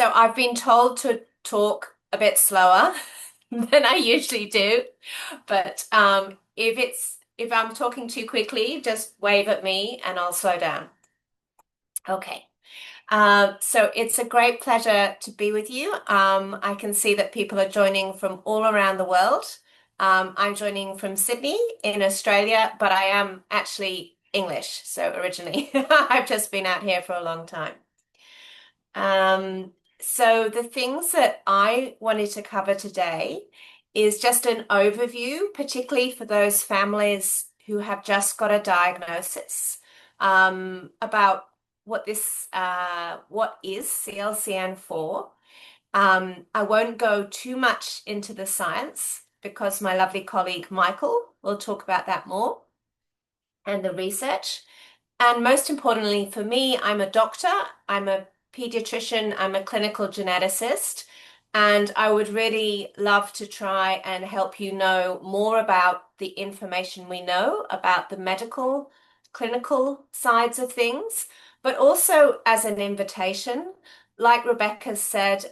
So I've been told to talk a bit slower than I usually do, but if I'm talking too quickly, just wave at me and I'll slow down. Okay. So it's a great pleasure to be with you. I can see that people are joining from all around the world. I'm joining from Sydney in Australia, but I am actually English, so originally I've just been out here for a long time. Um, so the things that I wanted to cover today is just an overview, particularly for those families who have just got a diagnosis, about what is CLCN4. I won't go too much into the science because my lovely colleague Michael will talk about that more and the research. And most importantly for me, I'm a doctor, I'm a pediatrician, I'm a clinical geneticist, and I would really love to try and help you know more about the information we know about the medical, clinical sides of things, but also as an invitation. Like Rebecca said,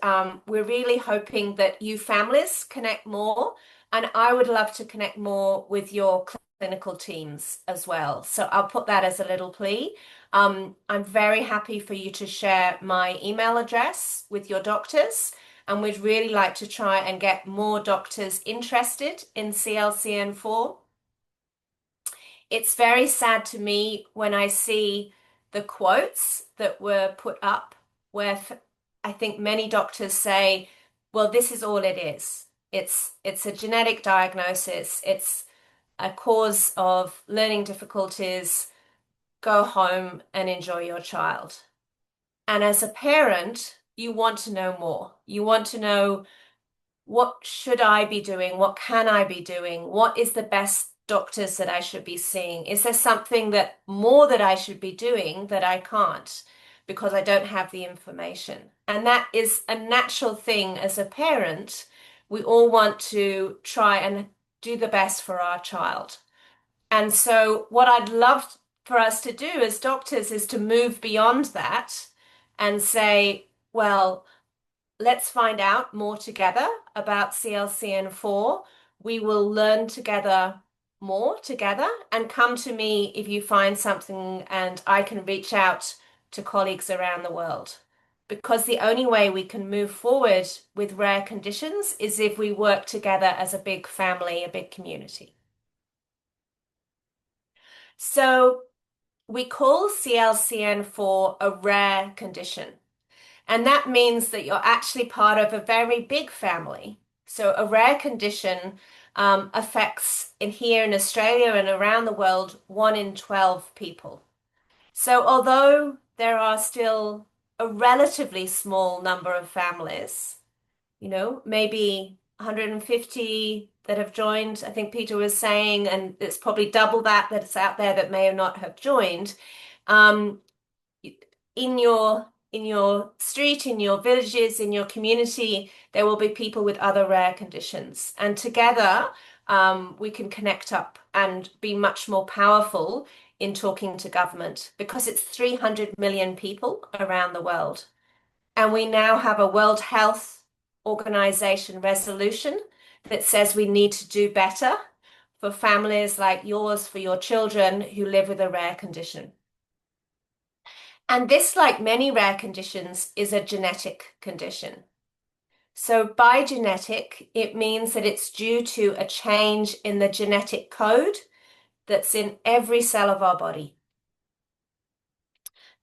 we're really hoping that you families connect more, and I would love to connect more with your clinical teams as well. So I'll put that as a little plea. I'm very happy for you to share my email address with your doctors, and we'd really like to try and get more doctors interested in CLCN4. It's very sad to me when I see the quotes that were put up where I think many doctors say, well, this is all it is. It's a genetic diagnosis. It's a cause of learning difficulties, go home and enjoy your child. And as a parent, you want to know more. You want to know, what should I be doing? What can I be doing? What is the best doctors that I should be seeing? Is there something that more that I should be doing that I can't because I don't have the information? And that is a natural thing as a parent. We all want to try and do the best for our child. And so, what I'd love for us to do as doctors is to move beyond that and say, well, let's find out more together about CLCN4. We will learn together more together and come to me if you find something, and I can reach out to colleagues around the world. Because the only way we can move forward with rare conditions is if we work together as a big family, a big community. So we call CLCN4 a rare condition. And that means that you're actually part of a very big family. So a rare condition affects here in Australia and around the world 1 in 12 people. So although there are still a relatively small number of families, maybe 150 that have joined, I think Peter was saying, and it's probably double that's out there that may not have joined. Um, in your street, in your villages, in your community, there will be people with other rare conditions. And together, we can connect up and be much more powerful in talking to government because it's 300 million people around the world. And we now have a World Health Organization resolution that says we need to do better for families like yours, for your children who live with a rare condition. And this, like many rare conditions, is a genetic condition. So by genetic, it means that it's due to a change in the genetic code that's in every cell of our body.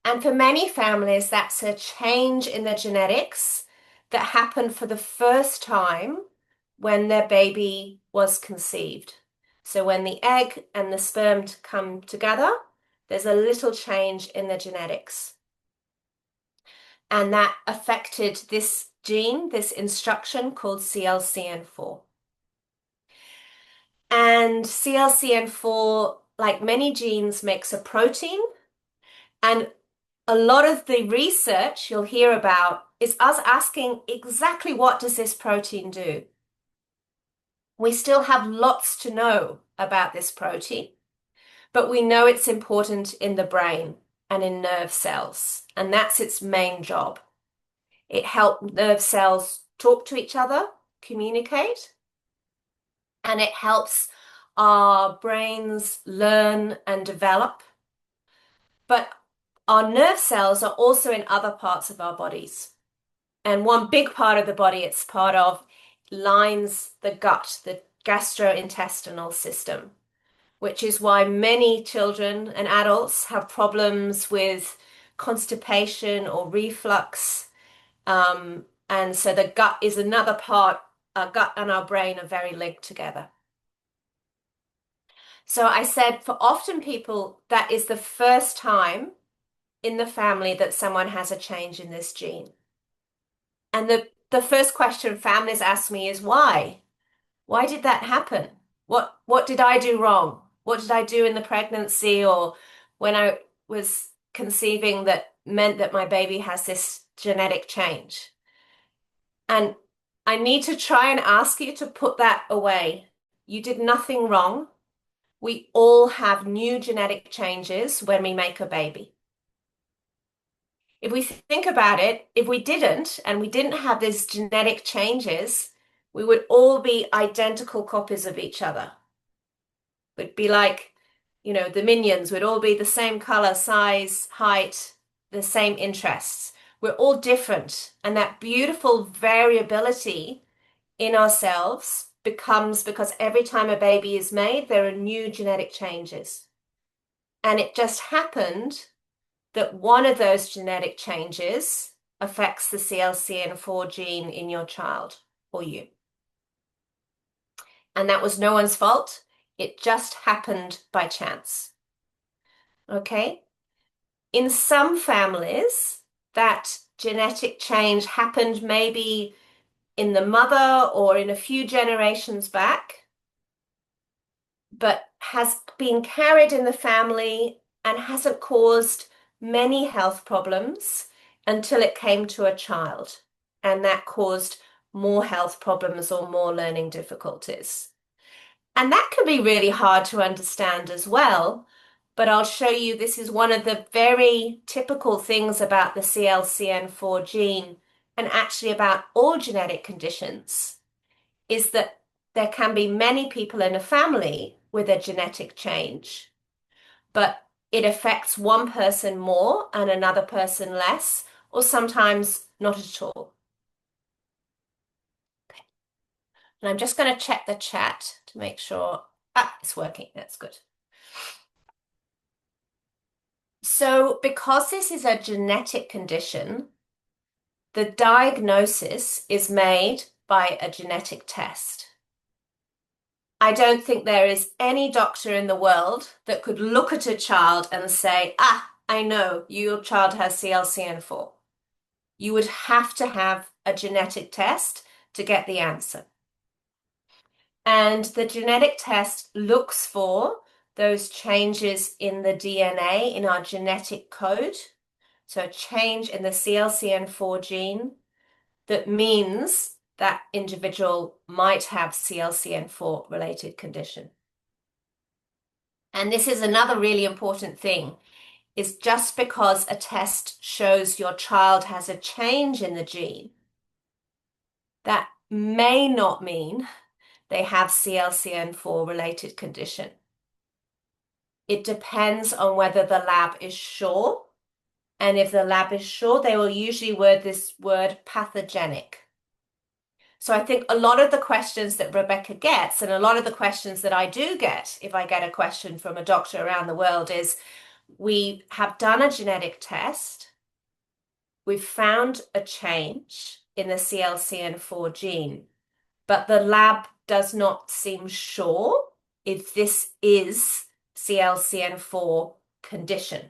And for many families, that's a change in the genetics that happened for the first time when their baby was conceived. So when the egg and the sperm come together, there's a little change in the genetics. And that affected this gene, this instruction called CLCN4. And CLCN4, like many genes, makes a protein. And a lot of the research you'll hear about is us asking exactly what does this protein do? We still have lots to know about this protein, but we know it's important in the brain and in nerve cells, and that's its main job. It helps nerve cells talk to each other, communicate, and it helps our brains learn and develop. But our nerve cells are also in other parts of our bodies. And one big part of the body it's part of lines the gut, the gastrointestinal system, which is why many children and adults have problems with constipation or reflux. And so the gut is another part. Our gut and our brain are very linked together. So I said for often people, that is the first time in the family that someone has a change in this gene. And the first question families ask me is why? Why did that happen? What did I do wrong? What did I do in the pregnancy or when I was conceiving that meant that my baby has this genetic change? And I need to try and ask you to put that away. You did nothing wrong. We all have new genetic changes when we make a baby. If we think about it, if we didn't, and we didn't have these genetic changes, we would all be identical copies of each other. We'd be like, the minions would all be the same color, size, height, the same interests. We're all different. And that beautiful variability in ourselves becomes because every time a baby is made, there are new genetic changes. And it just happened that one of those genetic changes affects the CLCN4 gene in your child or you. And that was no one's fault. It just happened by chance. Okay? In some families, that genetic change happened maybe in the mother or in a few generations back, but has been carried in the family and hasn't caused many health problems until it came to a child. And that caused more health problems or more learning difficulties. And that can be really hard to understand as well. But I'll show you this is one of the very typical things about the CLCN4 gene and actually about all genetic conditions is that there can be many people in a family with a genetic change, but it affects one person more and another person less, or sometimes not at all. Okay. And I'm just going to check the chat to make sure. It's working. That's good. So because this is a genetic condition, the diagnosis is made by a genetic test. I don't think there is any doctor in the world that could look at a child and say, I know your child has CLCN4. You would have to have a genetic test to get the answer. And the genetic test looks for those changes in the DNA in our genetic code. So a change in the CLCN4 gene that means that individual might have CLCN4 related condition. And this is another really important thing, is just because a test shows your child has a change in the gene, that may not mean they have CLCN4 related condition. It depends on whether the lab is sure. And if the lab is sure, they will usually word this word pathogenic. So I think a lot of the questions that Rebecca gets, and a lot of the questions that I do get, if I get a question from a doctor around the world, is we have done a genetic test. We've found a change in the CLCN4 gene, but the lab does not seem sure if this is CLCN4 condition.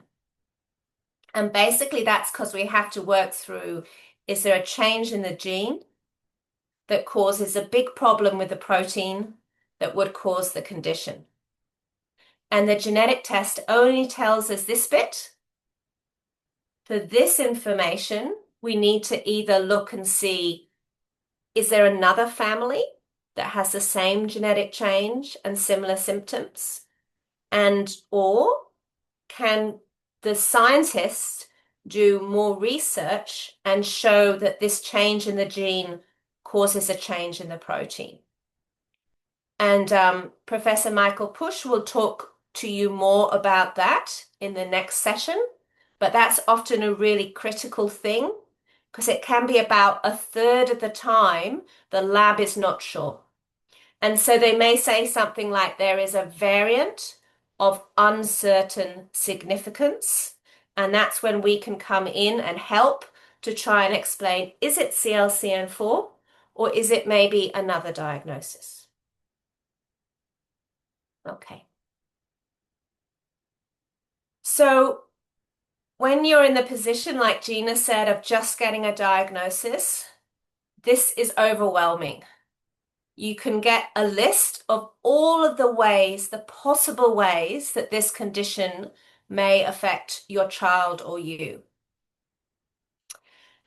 And basically that's because we have to work through, is there a change in the gene that causes a big problem with the protein that would cause the condition? And the genetic test only tells us this bit. For this information, we need to either look and see, is there another family that has the same genetic change and similar symptoms? And or can the scientists do more research and show that this change in the gene causes a change in the protein. And Professor Michael Push will talk to you more about that in the next session. But that's often a really critical thing because it can be about a third of the time the lab is not sure. And so they may say something like there is a variant of uncertain significance. And that's when we can come in and help to try and explain, is it CLCN4 or is it maybe another diagnosis? Okay. So when you're in the position, like Gina said, of just getting a diagnosis, this is overwhelming. You can get a list of all of the ways, the possible ways that this condition may affect your child or you.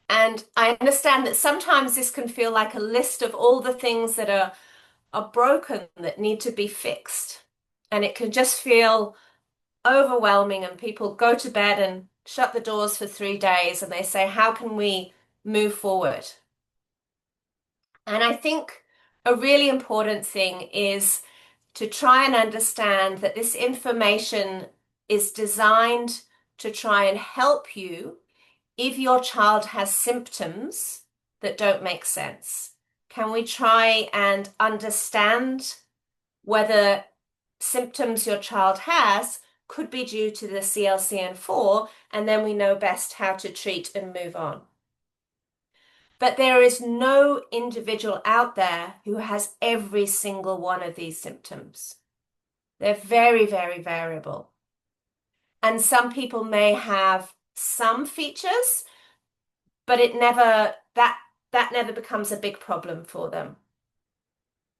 And I understand that sometimes this can feel like a list of all the things that are broken that need to be fixed. And it can just feel overwhelming, and people go to bed and shut the doors for 3 days and they say, how can we move forward? And I think a really important thing is to try and understand that this information is designed to try and help you if your child has symptoms that don't make sense. Can we try and understand whether symptoms your child has could be due to the CLCN4, and then we know best how to treat and move on. But there is no individual out there who has every single one of these symptoms. They're very, very variable. And some people may have some features, but that never becomes a big problem for them.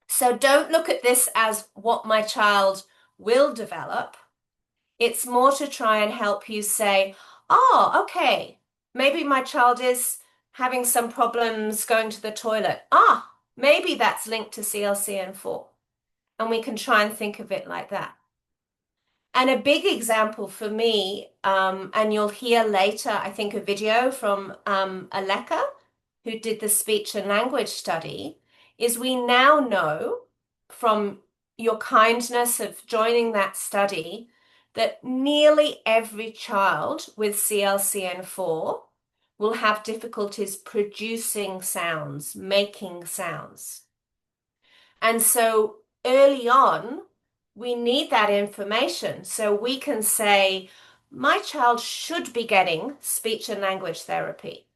So don't look at this as what my child will develop. It's more to try and help you say, oh, okay, maybe my child is having some problems going to the toilet. Ah, maybe that's linked to CLCN4. And we can try and think of it like that. And a big example for me, and you'll hear later, I think, a video from Aleka, who did the speech and language study, is we now know from your kindness of joining that study that nearly every child with CLCN4 will have difficulties producing sounds, making sounds. And so early on, we need that information so we can say, my child should be getting speech and language therapy.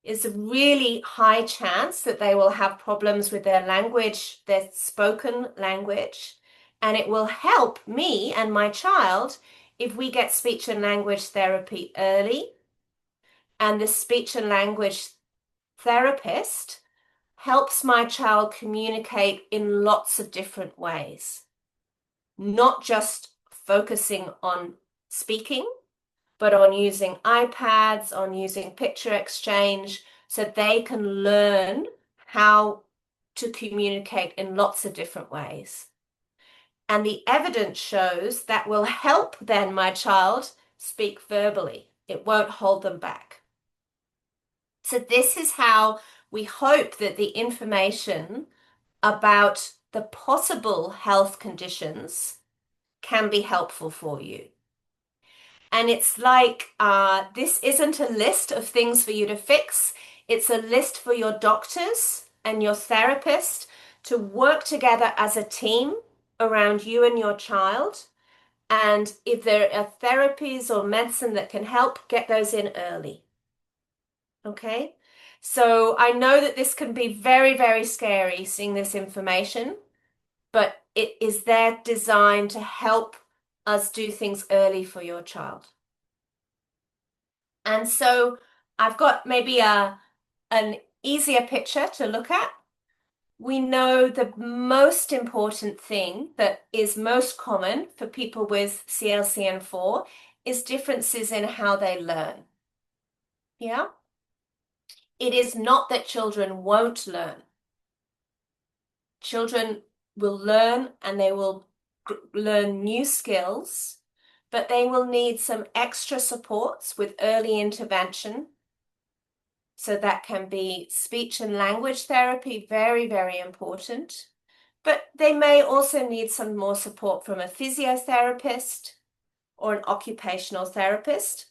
It's a really high chance that they will have problems with their language, their spoken language, and it will help me and my child if we get speech and language therapy early, and the speech and language therapist helps my child communicate in lots of different ways, not just focusing on speaking, but on using iPads, on using picture exchange, so they can learn how to communicate in lots of different ways. And the evidence shows that will help then my child speak verbally. It won't hold them back. So this is how we hope that the information about the possible health conditions can be helpful for you. And it's like, this isn't a list of things for you to fix. It's a list for your doctors and your therapist to work together as a team around you and your child. And if there are therapies or medicine that can help, get those in early. Okay? So I know that this can be very, very scary seeing this information, but it is there designed to help us do things early for your child. And so I've got maybe an easier picture to look at. We know the most important thing that is most common for people with CLCN4 is differences in how they learn. Yeah? It is not that children won't learn. Children will learn and they will learn new skills, but they will need some extra supports with early intervention. So that can be speech and language therapy, very, very important. But they may also need some more support from a physiotherapist or an occupational therapist.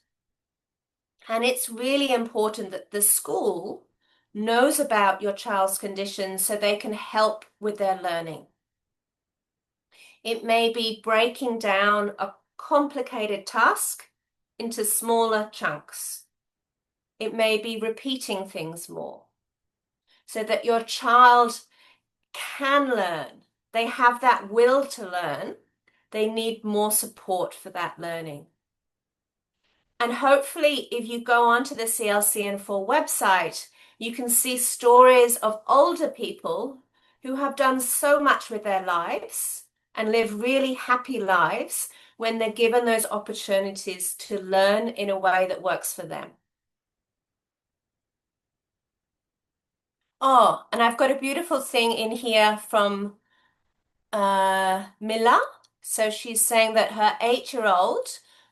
And it's really important that the school knows about your child's condition so they can help with their learning. It may be breaking down a complicated task into smaller chunks. It may be repeating things more so that your child can learn. They have that will to learn. They need more support for that learning. And hopefully, if you go onto the CLCN4 website, you can see stories of older people who have done so much with their lives and live really happy lives when they're given those opportunities to learn in a way that works for them. Oh, and I've got a beautiful thing in here from Mila. So she's saying that her 8-year-old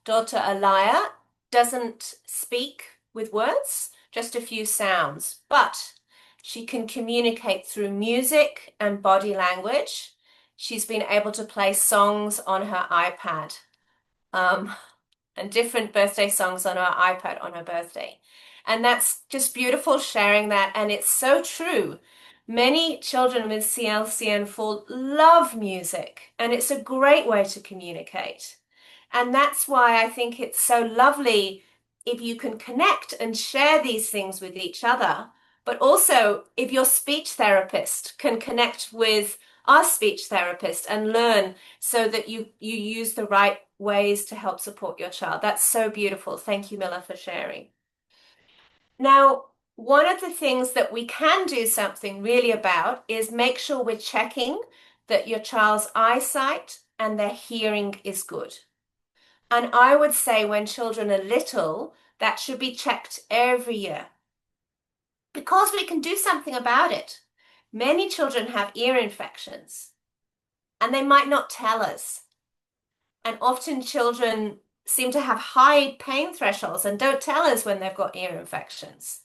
daughter Alaya doesn't speak with words, just a few sounds, but she can communicate through music and body language. She's been able to play songs on her iPad. Um, and different birthday songs on her iPad on her birthday. And that's just beautiful sharing that. And it's so true. Many children with CLCN4 love music, and it's a great way to communicate. And that's why I think it's so lovely if you can connect and share these things with each other. But also, if your speech therapist can connect with our speech therapist and learn so that you use the right ways to help support your child. That's so beautiful. Thank you, Mila, for sharing. Now, one of the things that we can do something really about is make sure we're checking that your child's eyesight and their hearing is good. And I would say when children are little, that should be checked every year because we can do something about it. Many children have ear infections and they might not tell us. And often children seem to have high pain thresholds and don't tell us when they've got ear infections.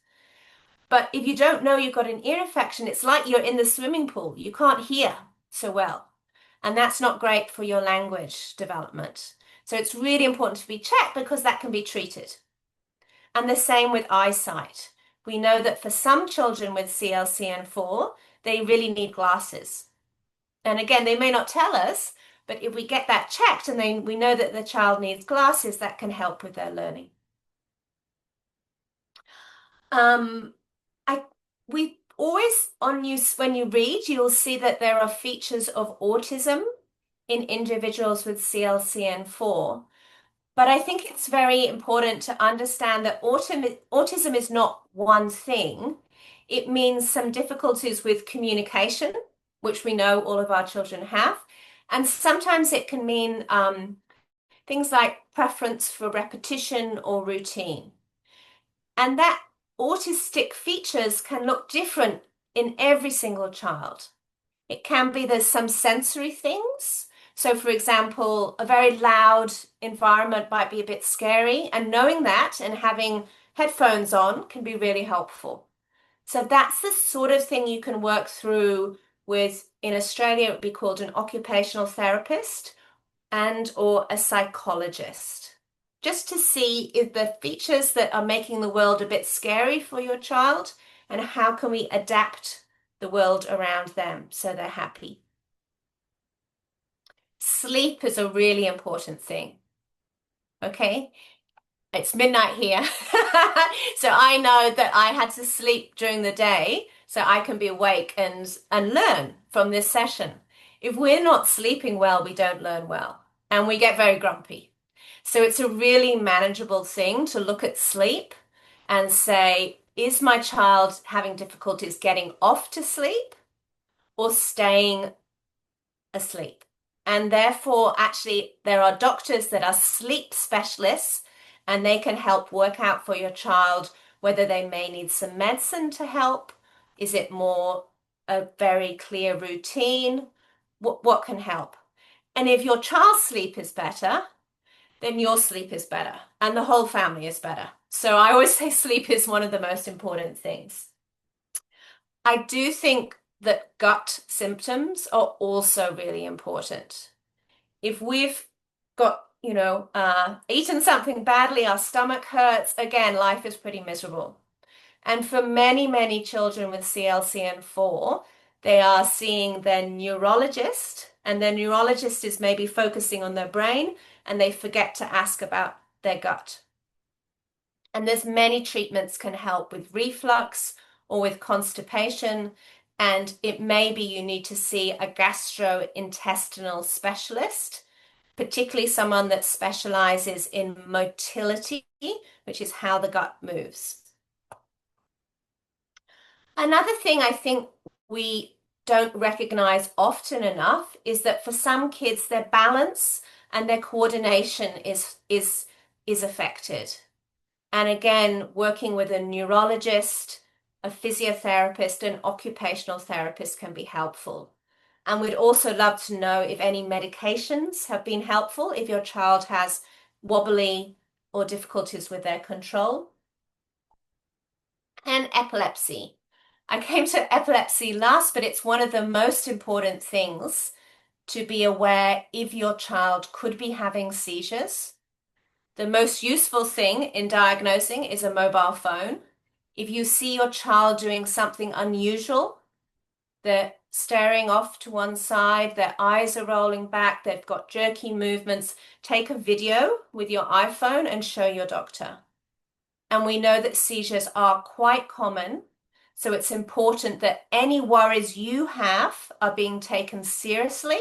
But if you don't know you've got an ear infection, it's like you're in the swimming pool. You can't hear so well. And that's not great for your language development. So it's really important to be checked because that can be treated. And the same with eyesight. We know that for some children with CLCN4, they really need glasses. And again, they may not tell us, but if we get that checked and then we know that the child needs glasses, that can help with their learning. Um, I we always on you when you read, you'll see that there are features of autism in individuals with CLCN4. But I think it's very important to understand that autism is not one thing. It means some difficulties with communication, which we know all of our children have. And sometimes it can mean things like preference for repetition or routine. And that autistic features can look different in every single child. It can be there's some sensory things. So, for example, a very loud environment might be a bit scary, and knowing that and having headphones on can be really helpful. So, that's the sort of thing you can work through with, in Australia, it would be called an occupational therapist and or a psychologist, just to see if the features that are making the world a bit scary for your child and how can we adapt the world around them so they're happy. Sleep is a really important thing. Okay, it's midnight here. So I know that I had to sleep during the day so I can be awake and learn from this session. If we're not sleeping well, we don't learn well and we get very grumpy. So it's a really manageable thing to look at sleep and say, is my child having difficulties getting off to sleep or staying asleep? And therefore, actually, there are doctors that are sleep specialists and they can help work out for your child whether they may need some medicine to help. Is it more a very clear routine? What can help? And if your child's sleep is better, then your sleep is better and the whole family is better. So I always say sleep is one of the most important things. I do think that gut symptoms are also really important. If we've got, eaten something badly, our stomach hurts, again, life is pretty miserable. And for many, many children with CLCN4, they are seeing their neurologist, and their neurologist is maybe focusing on their brain, and they forget to ask about their gut. And there's many treatments can help with reflux or with constipation, and it may be you need to see a gastrointestinal specialist, particularly someone that specializes in motility, which is how the gut moves. Another thing I think we don't recognize often enough is that for some kids, their balance and their coordination is affected. And again, working with a neurologist, a physiotherapist, an occupational therapist can be helpful. And we'd also love to know if any medications have been helpful, if your child has wobbly or difficulties with their control. And epilepsy. I came to epilepsy last, but it's one of the most important things to be aware if your child could be having seizures. The most useful thing in diagnosing is a mobile phone. If you see your child doing something unusual, they're staring off to one side, their eyes are rolling back, they've got jerky movements, take a video with your iPhone and show your doctor. And we know that seizures are quite common, so it's important that any worries you have are being taken seriously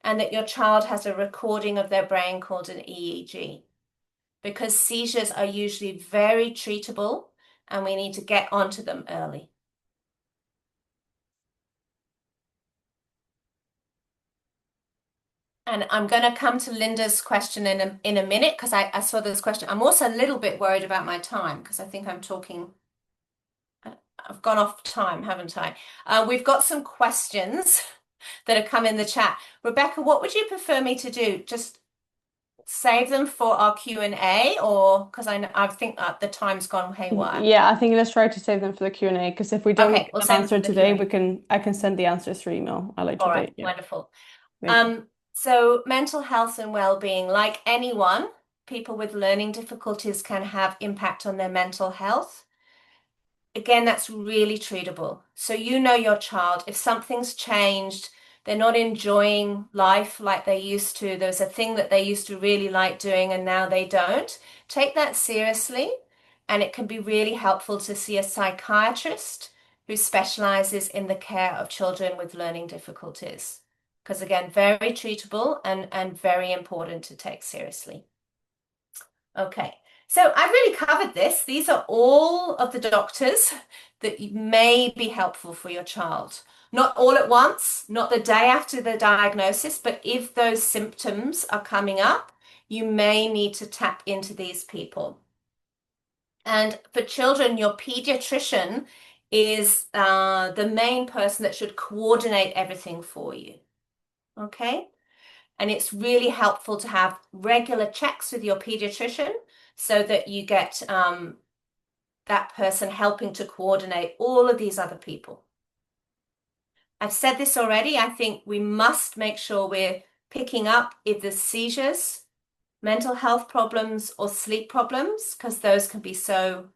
and that your child has a recording of their brain called an EEG. Because seizures are usually very treatable and we need to get onto them early. And I'm going to come to Linda's question in a minute because I saw this question. I'm also a little bit worried about my time because I think I'm talking. I've gone off time, haven't I? We've got some questions that have come in the chat. Rebecca, what would you prefer me to do? Just save them for our Q&A or because I think the time's gone haywire. Yeah, I think let's try to save them for the Q&A because if we don't Okay, get we'll an save them answer for the today, Q&A. I can send the answers through email at a later All right, date. Yeah. wonderful. Amazing. So mental health and well-being, like anyone, people with learning difficulties can have impact on their mental health. Again, that's really treatable. So you know your child, if something's changed, they're not enjoying life like they used to, there's a thing that they used to really like doing and now they don't, take that seriously. And it can be really helpful to see a psychiatrist who specializes in the care of children with learning difficulties. Because again, very treatable and very important to take seriously. Okay, so I've really covered this. These are all of the doctors that may be helpful for your child. Not all at once, not the day after the diagnosis, but if those symptoms are coming up, you may need to tap into these people. And for children, your pediatrician is the main person that should coordinate everything for you. Okay? And it's really helpful to have regular checks with your pediatrician so that you get that person helping to coordinate all of these other people. I've said this already. I think we must make sure we're picking up if there's seizures, mental health problems, or sleep problems, because those can be so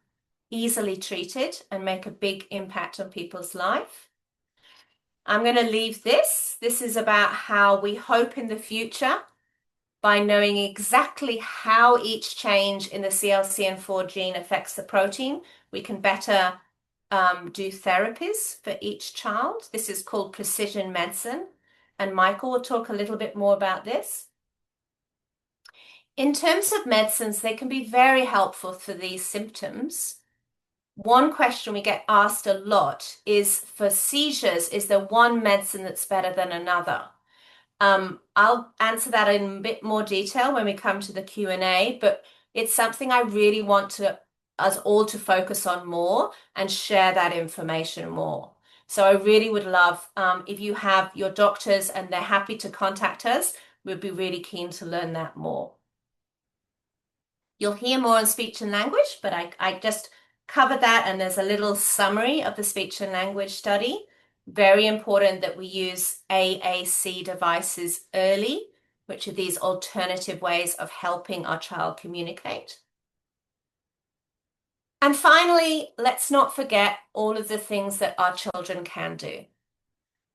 easily treated and make a big impact on people's life. I'm going to leave this. This is about how we hope in the future by knowing exactly how each change in the CLCN4 gene affects the protein, we can better do therapies for each child. This is called precision medicine, and Michael will talk a little bit more about this. In terms of medicines, they can be very helpful for these symptoms. One question we get asked a lot is for seizures, is there one medicine that's better than another? I'll answer that in a bit more detail when we come to the Q&A, but it's something I really want us all to focus on more and share that information more. So I really would love if you have your doctors and they're happy to contact us, we'd be really keen to learn that more. You'll hear more on speech and language, but I just covered that, and there's a little summary of the speech and language study. Very important that we use AAC devices early, which are these alternative ways of helping our child communicate. And finally, let's not forget all of the things that our children can do.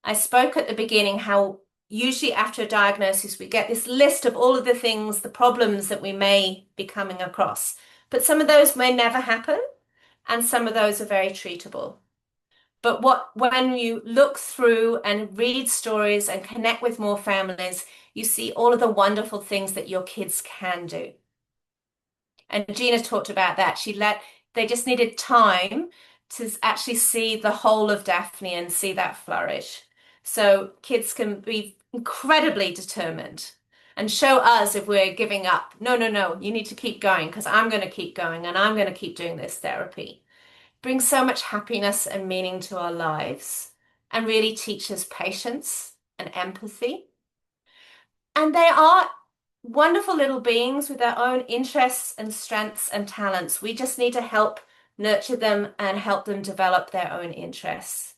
I spoke at the beginning how usually after a diagnosis, we get this list of all of the things, the problems that we may be coming across. But some of those may never happen, and some of those are very treatable. But when you look through and read stories and connect with more families, you see all of the wonderful things that your kids can do. And Gina talked about that. They just needed time to actually see the whole of Daphne and see that flourish. So kids can be incredibly determined and show us if we're giving up. No, no, no, you need to keep going because I'm going to keep going and I'm going to keep doing this therapy. Brings so much happiness and meaning to our lives and really teaches patience and empathy. And they are wonderful little beings with their own interests and strengths and talents. We just need to help nurture them and help them develop their own interests.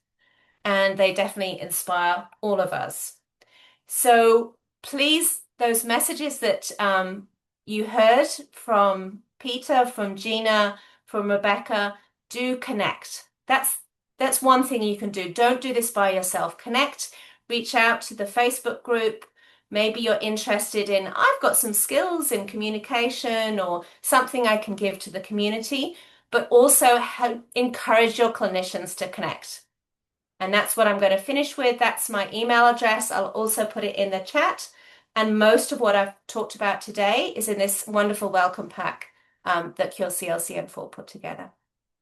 And they definitely inspire all of us. So please, those messages that you heard from Peter, from Gina, from Rebecca, do connect. That's one thing you can do. Don't do this by yourself. Connect, reach out to the Facebook group. Maybe you're interested in, I've got some skills in communication or something I can give to the community, but also encourage your clinicians to connect. And that's what I'm going to finish with. That's my email address. I'll also put it in the chat. And most of what I've talked about today is in this wonderful welcome pack that Cure CLCN4 put together.